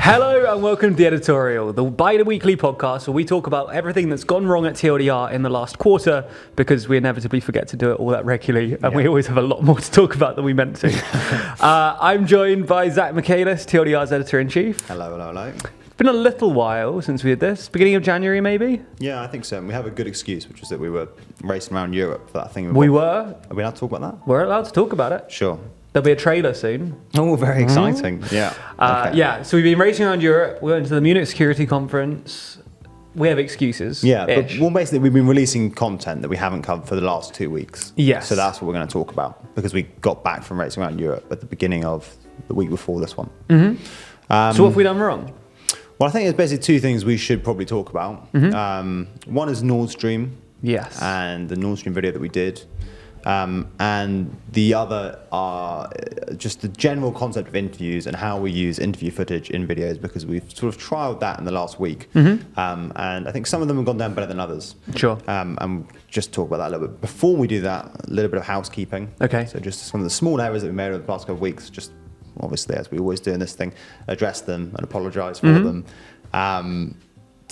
Hello and welcome to the Editorial, the bi-weekly podcast where we talk about everything that's gone wrong at TLDR in the last quarter because we inevitably forget to do it all that regularly and we always have a lot more to talk about than we meant to. I'm joined by Zach Michaelis, TLDR's Editor-in-Chief. Hello, hello, hello. It's been a little while since we did this, beginning of January maybe? Yeah, I think so. And we have a good excuse, which is that we were racing around Europe for that thing. We were. Are we allowed to talk about that? We're allowed to talk about it. Sure. There'll be a trailer soon. Oh, very exciting. Yeah. Okay. Yeah, so we've been racing around Europe. We went to the Munich Security Conference. We have excuses. Yeah, but well, basically we've been releasing content that we haven't covered for the last 2 weeks. Yes. So that's what we're going to talk about because we got back from racing around Europe at the beginning of the week before this one. Mm-hmm. So what have we done wrong? Well, I think there's basically two things we should probably talk about. Mm-hmm. One is Nordstream. Yes. And the Nordstream video that we did. And the other are just the general concept of interviews and how we use interview footage in videos because we've sort of trialed that in the last week. Mm-hmm. And I think some of them have gone down better than others. Sure. And just talk about that a little bit. Before we do that, a little bit of housekeeping. Okay. So just some of the small errors that we made over the past couple of weeks, just obviously, as we always do in this thing, address them and apologize for them.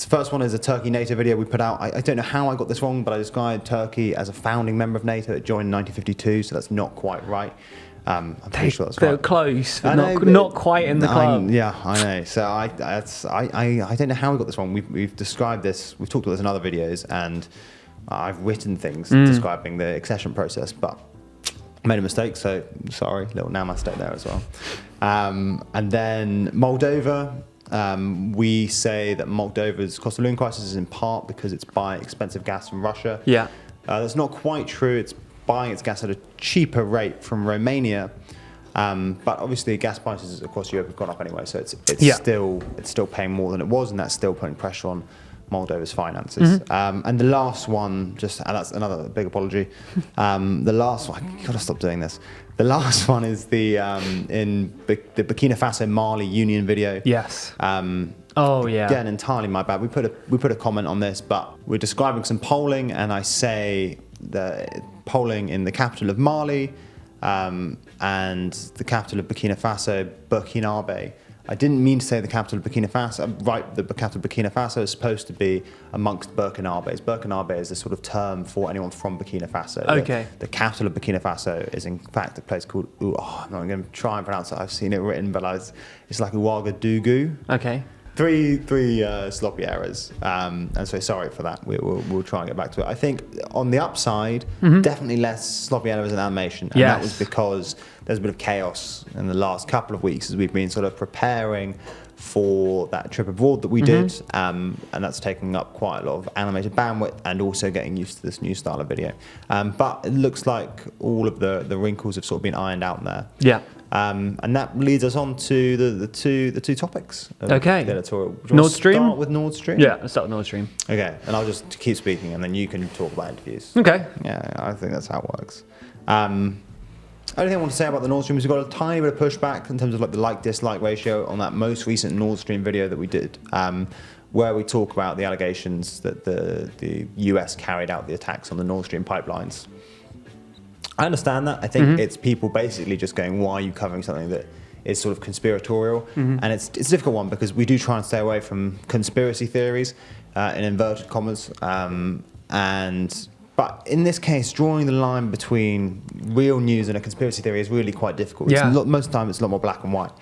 The first one is a Turkey NATO video we put out. I don't know how I got this wrong, but I described Turkey as a founding member of NATO. It joined in 1952, so that's not quite right. I'm pretty sure that's right. They're close, but not quite in the club. Yeah, I know. So I don't know how we got this wrong. We've described this, we've talked about this in other videos, and I've written things describing the accession process, but I made a mistake, so sorry, little now mistake there as well. And then Moldova. We say that Moldova's cost of living crisis is in part because it's buying expensive gas from Russia. Yeah. That's not quite true. It's buying its gas at a cheaper rate from Romania. But obviously gas prices across Europe have gone up anyway, so it's still paying more than it was, and that's still putting pressure on Moldova's finances. And the last one, and that's another big apology. The last one, I've got to stop doing this. The last one is the Burkina Faso Mali Union video. Yes. Again, entirely my bad. We put a comment on this, but we're describing some polling, and I say the polling in the capital of Mali and the capital of Burkina Faso, Burkinabe. I didn't mean to say the capital of Burkina Faso. Right, the capital of Burkina Faso is supposed to be amongst Burkinabes. Burkinabe is a sort of term for anyone from Burkina Faso. Okay. The capital of Burkina Faso is in fact a place called, I'm not going to try and pronounce it. I've seen it written, but it's like Ouagadougou. Okay. Three sloppy errors, and so sorry for that. We'll try and get back to it. I think on the upside, definitely less sloppy errors in animation, and that was because there's a bit of chaos in the last couple of weeks as we've been sort of preparing for that trip abroad that we did, and that's taking up quite a lot of animated bandwidth and also getting used to this new style of video. But it looks like all of the wrinkles have sort of been ironed out there. Yeah. And that leads us on to the two topics. Okay. The editorial. Nordstream. Start with Nordstream. Yeah, let's start with Nordstream. Okay, and I'll just keep speaking, and then you can talk about interviews. Okay. Yeah, I think that's how it works. Only thing I want to say about the Nordstream is we've got a tiny bit of pushback in terms of like the like-dislike ratio on that most recent Nordstream video that we did, where we talk about the allegations that the US carried out the attacks on the Nord Stream pipelines. I understand that. I think it's people basically just going, why are you covering something that is sort of conspiratorial? And it's a difficult one because we do try and stay away from conspiracy theories in inverted commas. But in this case, drawing the line between real news and a conspiracy theory is really quite difficult. Yeah. Most of the time, it's a lot more black and white.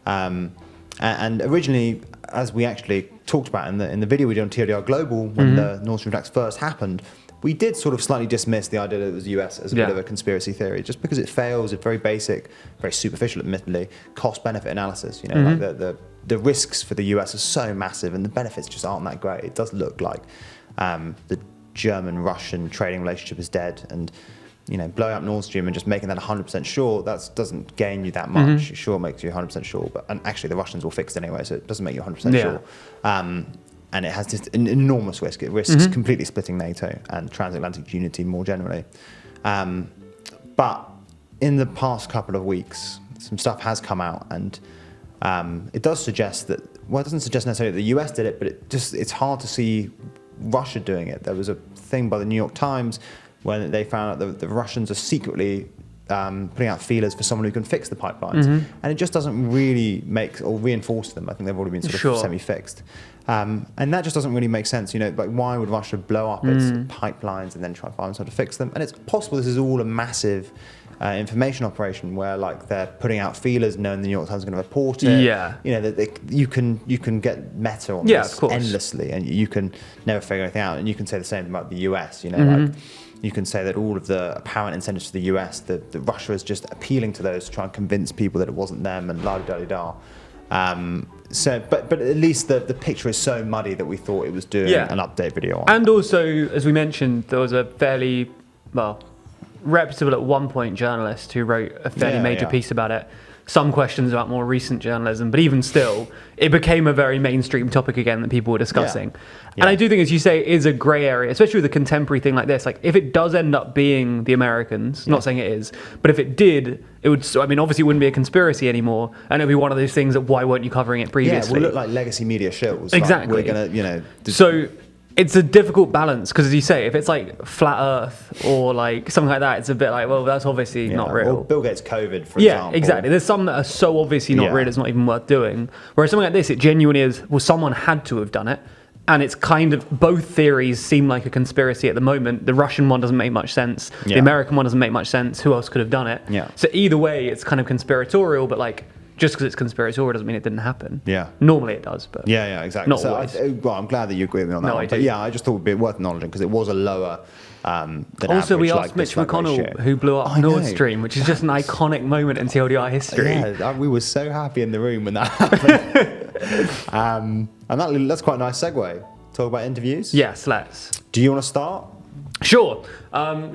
And originally, as we actually talked about in the video we did on TLDR Global, when the Nord Stream attacks first happened, we did sort of slightly dismiss the idea that it was US as a bit of a conspiracy theory, just because it fails at very basic, very superficial, admittedly, cost-benefit analysis. You know, like the risks for the US are so massive, and the benefits just aren't that great. It does look like the German-Russian trading relationship is dead, and blowing up Nord Stream and just making that 100% sure, that doesn't gain you that much. Sure, it makes you 100% sure, and actually the Russians will fix it anyway, so it doesn't make you 100% sure. And it has just an enormous risk. It risks completely splitting NATO and transatlantic unity more generally. But in the past couple of weeks, some stuff has come out, and it does suggest that, well, it doesn't suggest necessarily that the US did it, but it's hard to see Russia doing it. There was a thing by the New York Times when they found out that the Russians are secretly putting out feelers for someone who can fix the pipelines, and it just doesn't really make or reinforce them. I think they've already been sort of semi-fixed, and that just doesn't really make sense. Like why would Russia blow up its pipelines and then try and find someone to fix them? And it's possible this is all a massive information operation where like they're putting out feelers knowing the New York Times is going to report it. That you can get meta on this endlessly, and you can never figure anything out. And you can say the same about the US. Like you can say that all of the apparent incentives to the US, that Russia is just appealing to those to try and convince people that it wasn't them and la-di-da-di-da. But at least the picture is so muddy that we thought it was doing an update video on. And also, as we mentioned, there was a fairly, reputable at one point journalist who wrote a fairly major piece about it. Some questions about more recent journalism, but even still, it became a very mainstream topic again that people were discussing. And I do think, as you say, it is a grey area, especially with a contemporary thing like this. Like, if it does end up being the Americans, not saying it is, but if it did, it would, obviously it wouldn't be a conspiracy anymore, and it would be one of those things that why weren't you covering it previously? Yeah, it would look like legacy media Shills. Exactly. Like we're going to, So it's a difficult balance, because as you say, if it's like flat Earth or like something like that, it's a bit like, well, that's obviously not real. Or Bill Gates' COVID, for example. Yeah, exactly. There's some that are so obviously not real, it's not even worth doing. Whereas something like this, it genuinely is, well, someone had to have done it. And it's kind of, both theories seem like a conspiracy at the moment. The Russian one doesn't make much sense. The American one doesn't make much sense. Who else could have done it? So either way, it's kind of conspiratorial, but like, just because it's conspiratorial doesn't mean it didn't happen. Normally it does, but exactly. Not always. I'm glad that you agree with me on that. I do. But I just thought it would be worth acknowledging because it was a lower than also, average, we asked Mitch McConnell, who blew up Nordstream, which is just an iconic moment in TLDR history. Yeah, we were so happy in the room when that happened. And that's quite a nice segue. Talk about interviews? Yes, let's. Do you want to start? Sure.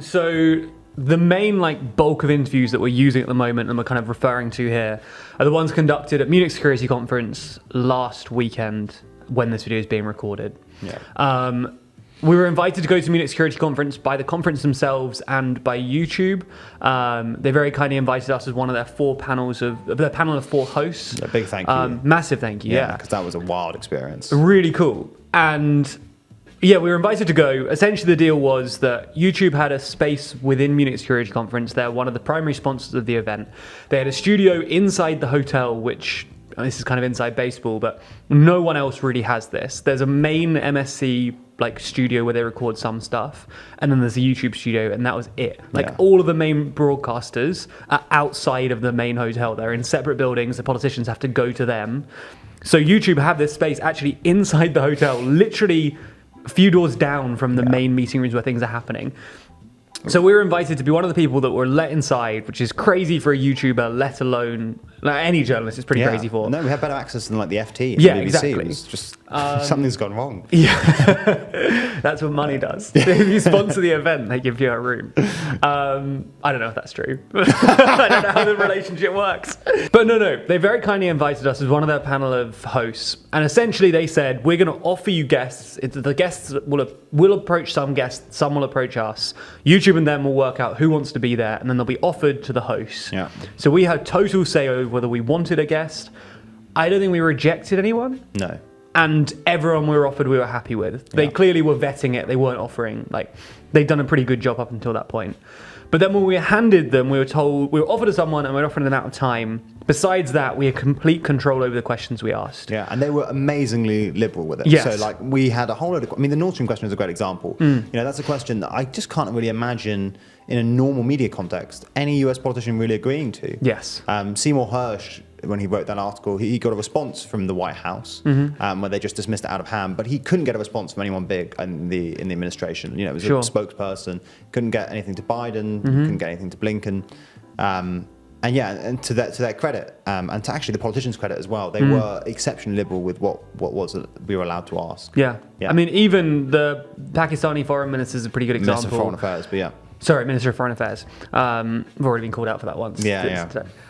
So the main bulk of interviews that we're using at the moment and we're kind of referring to here are the ones conducted at Munich Security Conference last weekend when this video is being recorded. We were invited to go to Munich Security Conference by the conference themselves and by YouTube. They very kindly invited us as one of their their panel of 4 hosts. A big thank you. Massive thank you, because that was a wild experience. Really cool. And we were invited to go. Essentially, the deal was that YouTube had a space within Munich Security Conference. They're one of the primary sponsors of the event. They had a studio inside the hotel, which, this is kind of inside baseball, but no one else really has this. There's a main MSC studio where they record some stuff, and then there's a YouTube studio, and that was it. All of the main broadcasters are outside of the main hotel. They're in separate buildings. The politicians have to go to them. So YouTube have this space actually inside the hotel, literally a few doors down from the main meeting rooms where things are happening. So we were invited to be one of the people that were let inside, which is crazy for a YouTuber, let alone any journalist. It's pretty crazy for. No, we had better access than the FT. Yeah, BBC. exactly. It's just something's gone wrong. Yeah, that's what money does. If you sponsor the event, they give you a room. I don't know if that's true. I don't know how the relationship works. But no, they very kindly invited us as one of their panel of hosts, and essentially they said, we're going to offer you guests. The guests will approach some guests, some will approach us. YouTube and them will work out who wants to be there, and then they'll be offered to the hosts. So we had total say over whether we wanted a guest. I don't think we rejected anyone. No. And everyone we were offered, we were happy with. They clearly were vetting it. They weren't offering, they'd done a pretty good job up until that point. But then when we handed them, we were told, we were offered to someone and we were offered an amount of time. Besides that, we had complete control over the questions we asked. Yeah, and they were amazingly liberal with it. Yes. So we had a whole load of, the Nordstream question is a great example. That's a question that I just can't really imagine in a normal media context any US politician really agreeing to. Yes. Seymour Hersh, when he wrote that article, he got a response from the White House where they just dismissed it out of hand, but he couldn't get a response from anyone big in the administration. It was a spokesperson, couldn't get anything to Biden, couldn't get anything to Blinken. And to their credit, and to actually the politicians' credit as well, they were exceptionally liberal with what was it we were allowed to ask. Yeah. Even the Pakistani foreign minister is a pretty good example. Minister of Foreign Affairs, but Sorry, Minister of Foreign Affairs. I've already been called out for that once.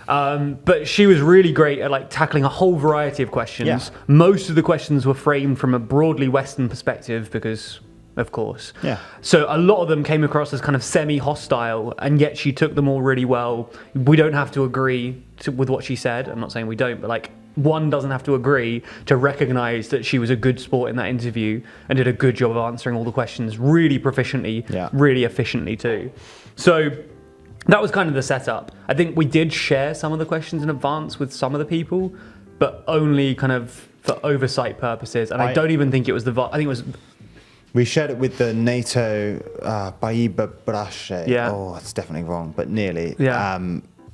But she was really great at tackling a whole variety of questions. Most of the questions were framed from a broadly Western perspective because, of course. So a lot of them came across as kind of semi-hostile, and yet she took them all really well. We don't have to agree with what she said. I'm not saying we don't, but one doesn't have to agree to recognize that she was a good sport in that interview and did a good job of answering all the questions really proficiently, really efficiently too. So that was kind of the setup. I think we did share some of the questions in advance with some of the people, but only kind of for oversight purposes. And I don't even think it was I think it was... We shared it with the NATO Baiba Brache. Yeah. Oh, it's definitely wrong, but nearly. Yeah.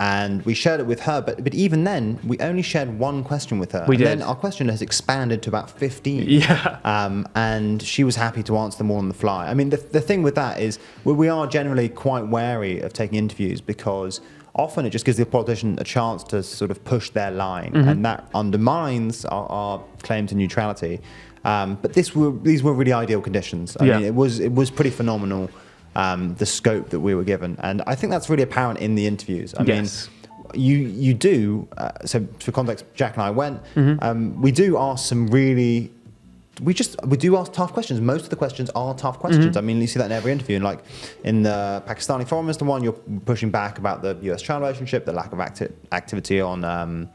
And we shared it with her, but even then, we only shared one question with her. We did. Then our question has expanded to about 15. Yeah. And she was happy to answer them all on the fly. I mean, the thing with that is we are generally quite wary of taking interviews because often it just gives the politician a chance to sort of push their line, and that undermines our claim to neutrality. But these were really ideal conditions. I mean, it was pretty phenomenal. The scope that we were given, and I think that's really apparent in the interviews. I mean, you do. So for context, Jack and I went. We do ask some really. We do ask tough questions. Most of the questions are tough questions. I mean, you see that in every interview. And like in the Pakistani Foreign Minister one, you're pushing back about the US-China relationship, the lack of activity on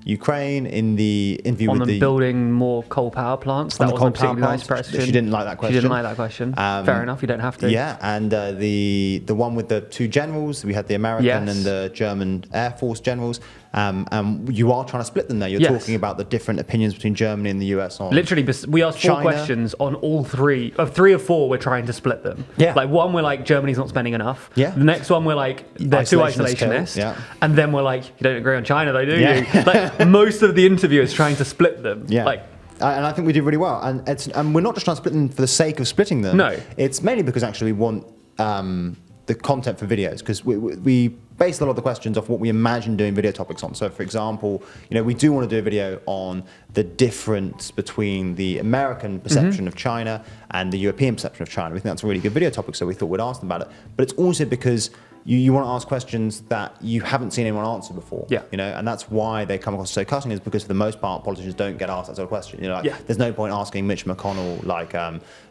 Ukraine. In the interview on with them building more coal power plants. That wasn't a particularly nice question. She didn't like that question. She didn't like that question. Fair enough, you don't have to. Yeah, and the one with the two generals, we had the American and the German Air Force generals. You are trying to split them there. You're talking about the different opinions between Germany and the US on literally, we asked four questions on all three. Of three or four, we're trying to split them. Yeah. Like one, we're like, Germany's not spending enough. Yeah. The next one, we're like, they're too isolationist. Yeah. And then we're like, you don't agree on China though, do you? Like most of the interview is trying to split them. Yeah. Like, and I think we did really well. And we're not just trying to split them for the sake of splitting them. No. It's mainly because actually we want the content for videos, because we base a lot of the questions off what we imagine doing video topics on. So for example, we do want to do a video on the difference between the American perception of China and the European perception of China. We think that's a really good video topic, so we thought we'd ask them about it. But it's also because you want to ask questions that you haven't seen anyone answer before. Yeah. And that's why they come across so cutting, is because for the most part, politicians don't get asked that sort of question. There's no point asking Mitch McConnell, like,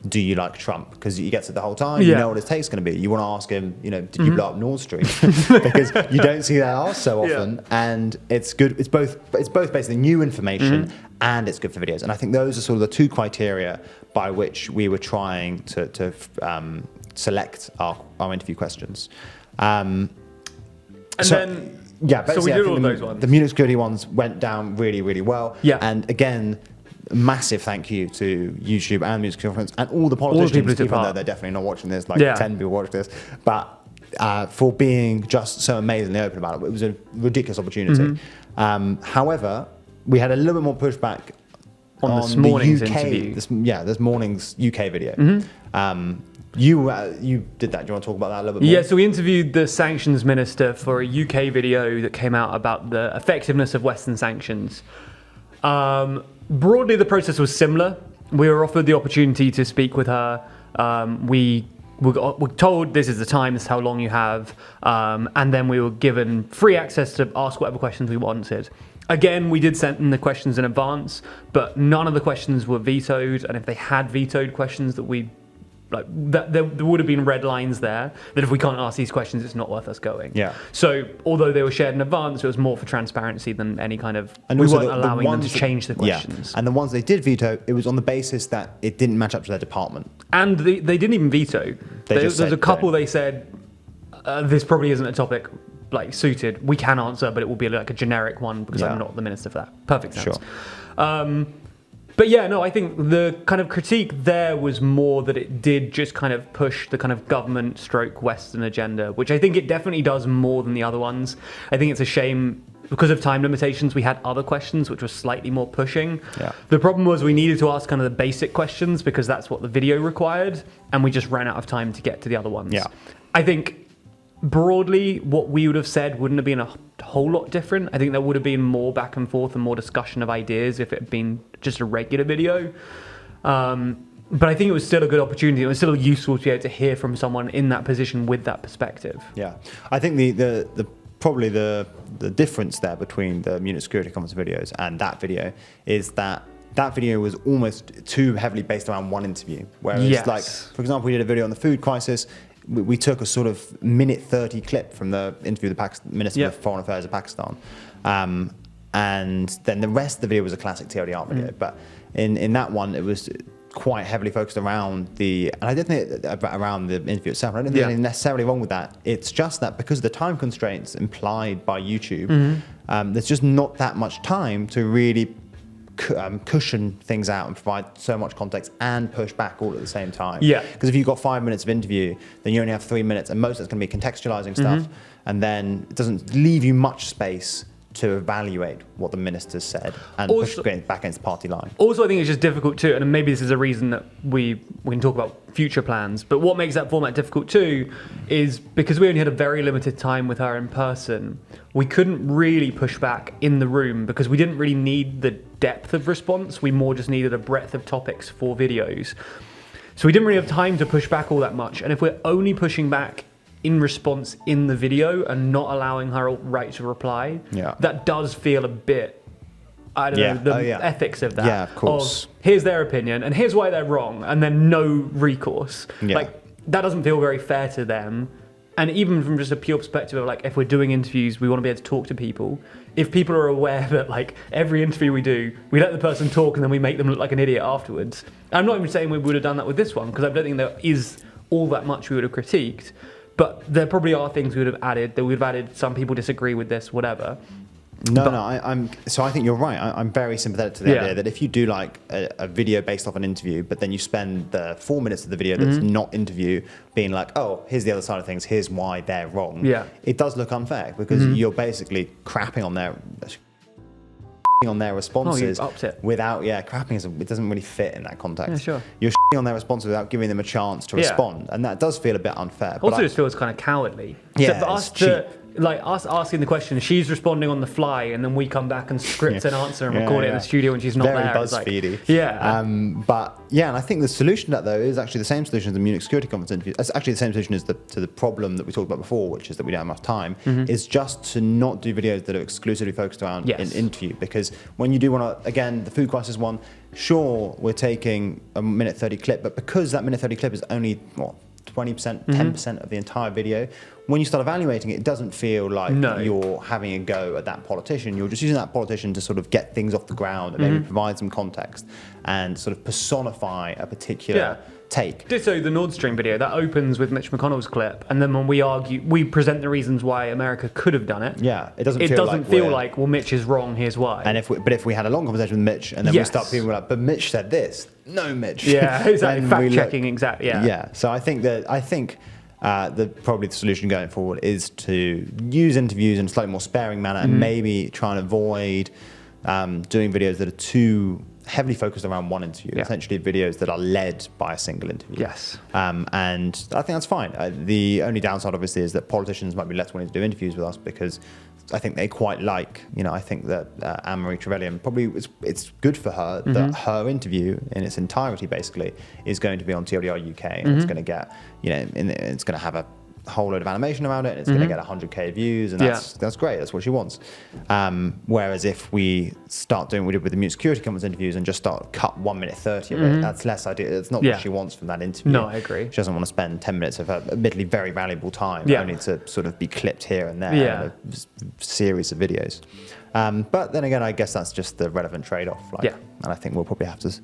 do you like Trump? Because he gets it the whole time. You know what his take's going to be. You want to ask him, did you blow up Nord Stream? Because you don't see that asked so often. And it's good. It's both basically new information and it's good for videos. And I think those are sort of the two criteria by which we were trying to select our interview questions. So we did all those ones. The Munich security ones went down really, really well. Yeah. And again, massive thank you to YouTube and the Munich security conference and all the politicians, even though they're definitely not watching this, 10 people watch this, but for being just so amazingly open about it. It was a ridiculous opportunity. However, we had a little bit more pushback on this morning's interview. This morning's UK video. You did that. Do you want to talk about that a little bit more? Yeah, so we interviewed the sanctions minister for a UK video that came out about the effectiveness of Western sanctions. Broadly, the process was similar. We were offered the opportunity to speak with her. We were told this is the time, this is how long you have, and then we were given free access to ask whatever questions we wanted. Again, we did send them the questions in advance, but none of the questions were vetoed, and if they had vetoed questions that there would have been red lines there that if we can't ask these questions, it's not worth us going. Yeah. So although they were shared in advance, it was more for transparency than any kind of. And we weren't allowing them to change the questions. Yeah. And the ones they did veto, it was on the basis that it didn't match up to their department. And they didn't even veto. There's a couple they said this probably isn't a topic suited. We can answer, but it will be like a generic one because I'm not the minister for that. Perfect sense. Sure. But yeah, no, I think the kind of critique there was more that it did just kind of push the kind of government stroke Western agenda, which I think it definitely does more than the other ones. I think it's a shame because of time limitations, we had other questions which were slightly more pushing. Yeah. The problem was we needed to ask kind of the basic questions because that's what the video required, and we just ran out of time to get to the other ones. Yeah. I think broadly, what we would have said wouldn't have been a whole lot different. I think there would have been more back and forth and more discussion of ideas if it had been just a regular video. But I think it was still a good opportunity. It was still useful to be able to hear from someone in that position with that perspective. Yeah, I think probably the difference there between the Munich Security Conference videos and that video is that video was almost too heavily based around one interview. Whereas, for example, we did a video on the food crisis. We took a sort of minute 30 clip from the interview with the Minister of Foreign Affairs of Pakistan. And then the rest of the video was a classic TLDR video. But in that one, it was quite heavily focused around and I don't think around the interview itself. I don't think there's anything necessarily wrong with that. It's just that because of the time constraints implied by YouTube, there's just not that much time to really cushion things out and provide so much context and push back all at the same time. Yeah. Because if you've got 5 minutes of interview, then you only have 3 minutes, and most of it's going to be contextualizing stuff, and then it doesn't leave you much space to evaluate what the minister said and push back against the party line. Also, I think it's just difficult too, and maybe this is a reason that we can talk about future plans, but what makes that format difficult too is because we only had a very limited time with her in person, we couldn't really push back in the room because we didn't really need the depth of response. We more just needed a breadth of topics for videos. So we didn't really have time to push back all that much. And if we're only pushing back in response in the video and not allowing her right to reply, that does feel a bit, I don't know, the ethics of that. Yeah, of course. Here's their opinion and here's why they're wrong, and then no recourse. Like, that doesn't feel very fair to them. And even from just a pure perspective of like, if we're doing interviews, we want to be able to talk to people. If people are aware that like every interview we do, we let the person talk and then we make them look like an idiot afterwards. I'm not even saying we would have done that with this one, because I don't think there is all that much we would have critiqued. But there probably are things we would have added, that we've added, some people disagree with this, whatever. So I think you're right. I'm very sympathetic to the idea that if you do like a video based off an interview, but then you spend the 4 minutes of the video that's not interview being like, oh, here's the other side of things, here's why they're wrong. Yeah. It does look unfair because you're basically crapping on their responses without crapping it doesn't really fit in that context. You're on their responses without giving them a chance to respond, and that does feel a bit unfair. Also, it feels kind of cowardly. So for us to us asking the question, she's responding on the fly, and then we come back and script an answer and record it in the studio when she's not very there. BuzzFeedy. And I think the solution to that though is actually the same solution as the Munich security conference interview. It's actually the same solution as to the problem that we talked about before, which is that we don't have enough time. Is just to not do videos that are exclusively focused around an interview, because when you do want to, again, the food crisis one, sure, we're taking a minute 30 clip, but because that minute 30 clip is only 20%, 10% of the entire video, when you start evaluating it, it doesn't feel like you're having a go at that politician. You're just using that politician to sort of get things off the ground and maybe provide some context and sort of personify a particular take. Ditto the Nordstream video that opens with Mitch McConnell's clip, and then when we present the reasons why America could have done it. It doesn't feel like well, Mitch is wrong, here's why. And if we had a long conversation with Mitch and then we start people like, but Mitch said this. No, Mitch. Yeah, exactly. Fact checking, exactly. So I think probably the solution going forward is to use interviews in a slightly more sparing manner and maybe try and avoid doing videos that are too heavily focused around one interview, essentially videos that are led by a single interview. And I think that's fine. The only downside, obviously, is that politicians might be less willing to do interviews with us because I think they quite like, I think that Anne-Marie Trevelyan, probably it's good for her that her interview in its entirety, basically, is going to be on TLDR UK, and it's going to get, it's going to have a whole load of animation around it, and it's going to get 100k views, and that's great. That's what she wants. Whereas if we start doing what we did with the Munich security conference interviews and just start cut 1 minute 30 of it, that's less ideal. That's not what she wants from that interview. No, I agree. She doesn't want to spend 10 minutes of her admittedly very valuable time only to sort of be clipped here and there in a series of videos. But then again, I guess that's just the relevant trade-off. And I think we'll probably have to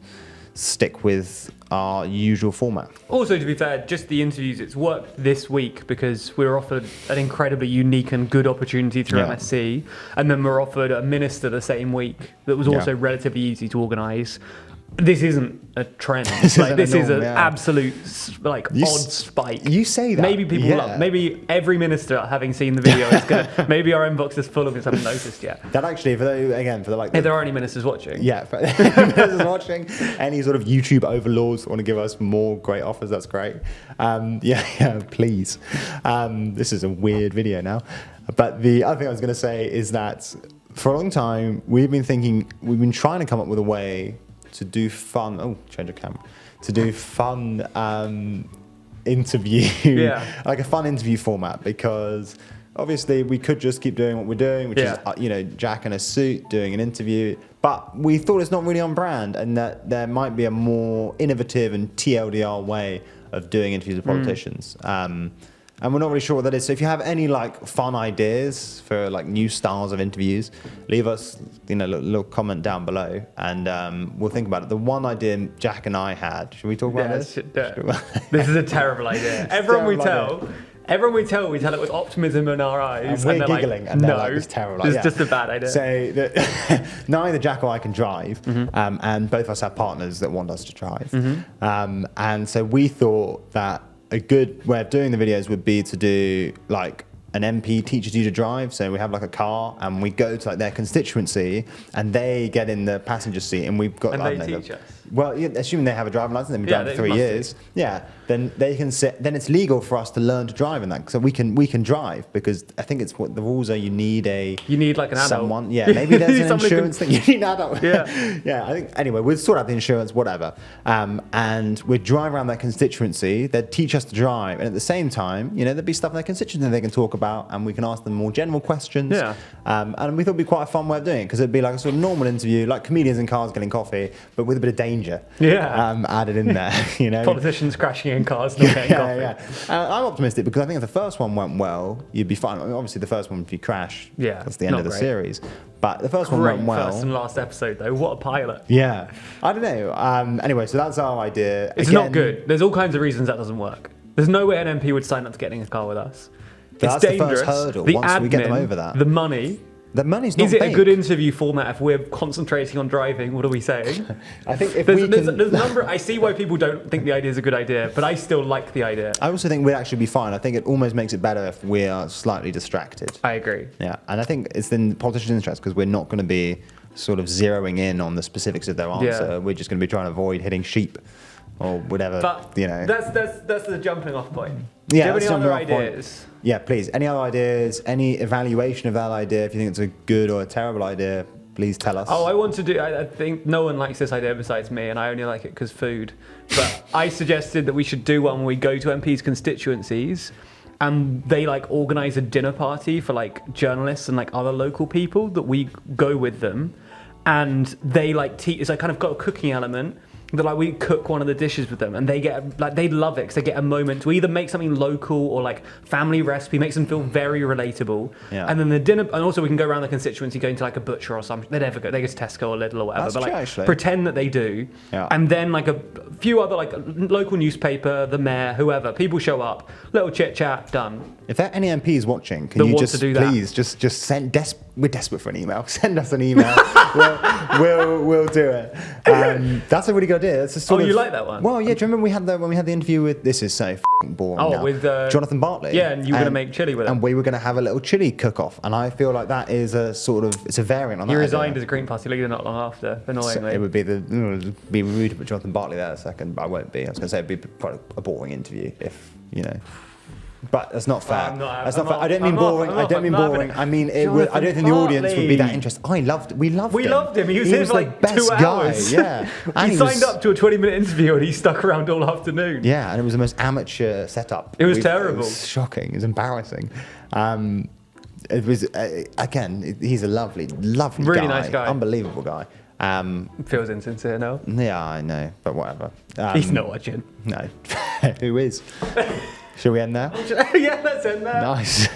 stick with our usual format. Also, to be fair, just the interviews, it's worked this week because we were offered an incredibly unique and good opportunity through MSC, and then we're offered a minister the same week that was also relatively easy to organise. This isn't a trend. This is an absolute odd spike. You say that. Maybe people love. Maybe every minister, having seen the video, is gonna. Maybe our inbox is full of it. Haven't noticed yet. That actually, if there are any ministers watching. Yeah, for ministers watching. Any sort of YouTube overlords want to give us more great offers? That's great. Please. This is a weird video now, but the other thing I was going to say is that for a long time we've been trying to come up with a way to do fun. Change of camera. To do fun interview, like a fun interview format, because obviously we could just keep doing what we're doing, which is Jack in a suit doing an interview. But we thought it's not really on brand, and that there might be a more innovative and TLDR way of doing interviews with politicians. and we're not really sure what that is. So if you have any like fun ideas for like new styles of interviews, leave us a little comment down below, and we'll think about it. The one idea Jack and I had. Should we talk about this? This is a terrible idea. Everyone we tell it with optimism in our eyes. And we're giggling, like, and they're no, like, it's terrible. It's just a bad idea. So neither Jack or I can drive, and both of us have partners that want us to drive. And so we thought that a good way of doing the videos would be to do like an MP teaches you to drive. So we have like a car, and we go to like their constituency, and they get in the passenger seat, and we've got. And they teach us. Well, yeah, assuming they have a driving license, they've been driving for 3 years. Yeah, then they can sit. Then it's legal for us to learn to drive in that, so we can drive, because I think it's what the rules are. You need like an adult. Someone. Yeah, maybe there's an insurance thing. You need an adult. Yeah, yeah. I think anyway, we'll sort out the insurance, whatever. And we'd drive around that constituency. They'd teach us to drive, and at the same time, there'd be stuff in their constituency that they can talk about, and we can ask them more general questions. Yeah. And we thought it'd be quite a fun way of doing it, because it'd be like a sort of normal interview, like comedians in cars getting coffee, but with a bit of danger. Added in there. Politicians crashing in cars, not getting coffee. Yeah. I'm optimistic, because I think if the first one went well, you'd be fine. I mean, obviously, the first one, if you crash, that's the end of the series. But the first one went well. First and last episode, though. What a pilot. Yeah. I don't know. Anyway, so that's our idea. It's not good. There's all kinds of reasons that doesn't work. There's no way an MP would sign up to getting a car with us. It's dangerous. The first hurdle. The once admin, we get them over that. The money. The money's not Is it big. a good interview format if we're concentrating on driving? What are we saying? I think if there's a number. I see why people don't think the idea is a good idea, but I still like the idea. I also think we'd actually be fine. I think it almost makes it better if we are slightly distracted. I agree. Yeah, and I think it's in politicians' interest, because we're not going to be sort of zeroing in on the specifics of their answer. Yeah. We're just going to be trying to avoid hitting sheep or whatever. But that's the jumping off point. Yeah, Do you have any other ideas? Yeah, please. Any other ideas? Any evaluation of that idea? If you think it's a good or a terrible idea, please tell us. Oh, I want to do. I think no one likes this idea besides me, and I only like it because food. But I suggested that we should do one when we go to MPs' constituencies, and they like organise a dinner party for like journalists and like other local people that we go with them, and they like teach. It's like kind of got a cooking element. That like we cook one of the dishes with them, and they get like they love it because they get a moment to either make something local or like family recipe, makes them feel very relatable. Yeah. And then the dinner, and also we can go around the constituency, going to like a butcher or something. They never go. They go to Tesco or Lidl or whatever. That's but like true, actually. pretend that they do. Yeah. And then like a few other like local newspaper, the mayor, whoever. People show up, little chit chat, done. If there are any MPs watching, can you just please just send? We're desperate for an email. Send us an email. we'll do it. That's a really good idea. That's a sort of, you like that one? Well, yeah. Do you remember when we had the interview with? This is so f***ing boring. Oh, now. with Jonathan Bartley. Yeah, and you were going to make chili with it. And we were going to have a little chili cook-off. And I feel like that is a sort of it's a variant on that. You resigned as a Green Party leader not long after. Annoyingly, so it would be rude to put Jonathan Bartley there a second, but I won't be. I was going to say it'd be quite a boring interview if But that's not fair. That's not fair. I don't mean boring. I don't mean boring. I mean, I don't think the audience would be that interested. We loved him. We loved him. He was here for like best 2 hours. Guy. Yeah. And he signed up to a 20-minute interview and he stuck around all afternoon. Yeah, and it was the most amateur setup. It was terrible. It was shocking. It was embarrassing. It was again. He's a lovely really guy. Nice guy. Unbelievable guy. Feels insincere now. Yeah, I know, but whatever. He's not watching. No. Who is? Shall we end there? Yeah, let's end there. Nice.